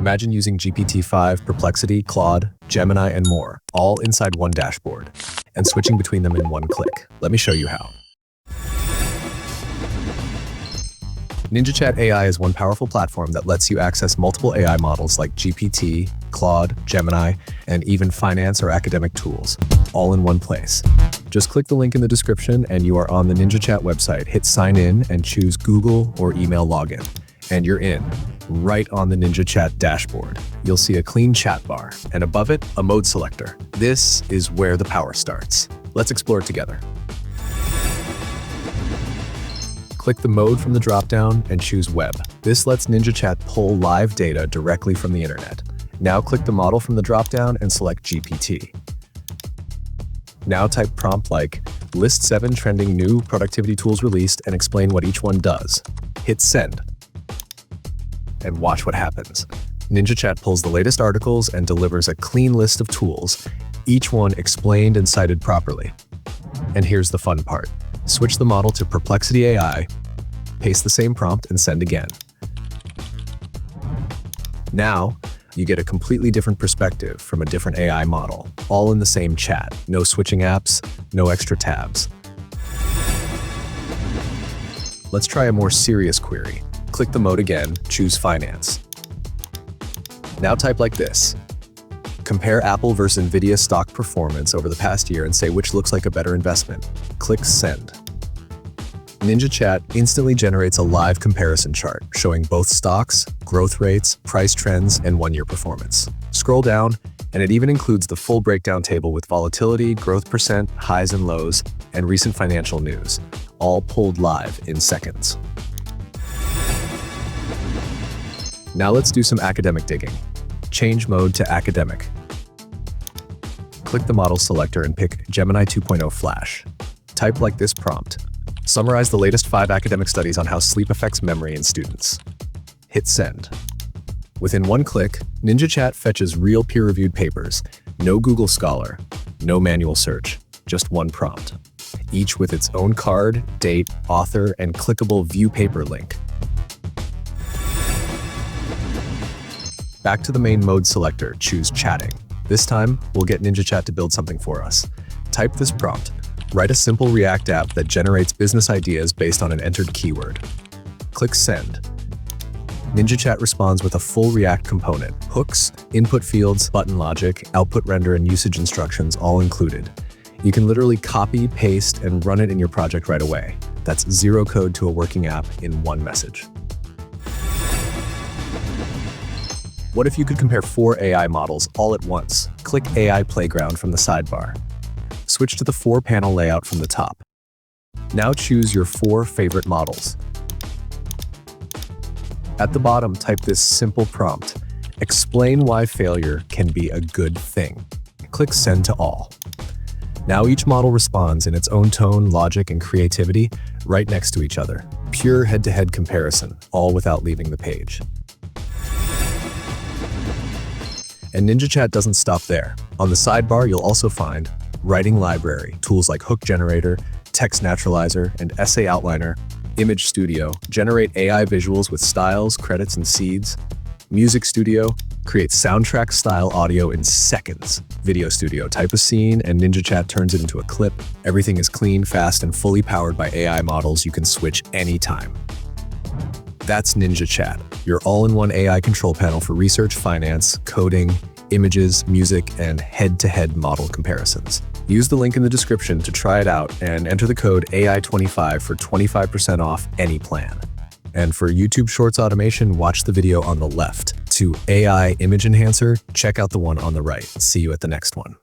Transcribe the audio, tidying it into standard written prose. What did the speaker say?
Imagine using GPT-5, Perplexity, Claude, Gemini, and more, all inside one dashboard, and switching between them in one click. Let me show you how. NinjaChat AI is one powerful platform that lets you access multiple AI models like GPT, Claude, Gemini, and even finance or academic tools, all in one place. Just click the link in the description and you are on the NinjaChat website. Hit sign in and choose Google or email login. And you're in, right on the NinjaChat dashboard. You'll see a clean chat bar, and above it, a mode selector. This is where the power starts. Let's explore it together. Click the mode from the dropdown and choose Web. This lets NinjaChat pull live data directly from the internet. Now click the model from the dropdown and select GPT. Now type prompt like, list 7 trending new productivity tools released and explain what each one does. Hit send. And watch what happens. NinjaChat pulls the latest articles and delivers a clean list of tools, each one explained and cited properly. And here's the fun part. Switch the model to Perplexity AI, paste the same prompt, and send again. Now, you get a completely different perspective from a different AI model, all in the same chat. No switching apps, no extra tabs. Let's try a more serious query. Click the mode again, choose Finance. Now type like this. Compare Apple versus Nvidia stock performance over the past year and say which looks like a better investment. Click Send. NinjaChat instantly generates a live comparison chart showing both stocks, growth rates, price trends, and one-year performance. Scroll down, and it even includes the full breakdown table with volatility, growth percent, highs and lows, and recent financial news, all pulled live in seconds. Now let's do some academic digging. Change mode to academic. Click the model selector and pick Gemini 2.0 Flash. Type like this prompt. Summarize the latest 5 academic studies on how sleep affects memory in students. Hit send. Within one click, NinjaChat fetches real peer-reviewed papers. No Google Scholar, no manual search, just one prompt. Each with its own card, date, author, and clickable view paper link. Back to the main mode selector, choose Chatting. This time, we'll get NinjaChat to build something for us. Type this prompt. Write a simple React app that generates business ideas based on an entered keyword. Click Send. NinjaChat responds with a full React component, hooks, input fields, button logic, output render, and usage instructions all included. You can literally copy, paste, and run it in your project right away. That's zero code to a working app in one message. What if you could compare 4 AI models all at once? Click AI Playground from the sidebar. Switch to the 4-panel layout from the top. Now choose your 4 favorite models. At the bottom, type this simple prompt. Explain why failure can be a good thing. Click Send to all. Now each model responds in its own tone, logic, and creativity right next to each other. Pure head-to-head comparison, all without leaving the page. And NinjaChat doesn't stop there. On the sidebar, you'll also find Writing Library, tools like Hook Generator, Text Naturalizer, and Essay Outliner, Image Studio, generate AI visuals with styles, credits, and seeds, Music Studio, create soundtrack-style audio in seconds, Video Studio, type a scene, and NinjaChat turns it into a clip. Everything is clean, fast, and fully powered by AI models you can switch anytime. That's NinjaChat, your all-in-one AI control panel for research, finance, coding, images, music, and head-to-head model comparisons. Use the link in the description to try it out and enter the code AI25 for 25% off any plan. And for YouTube Shorts automation, watch the video on the left. To AI Image Enhancer, check out the one on the right. See you at the next one.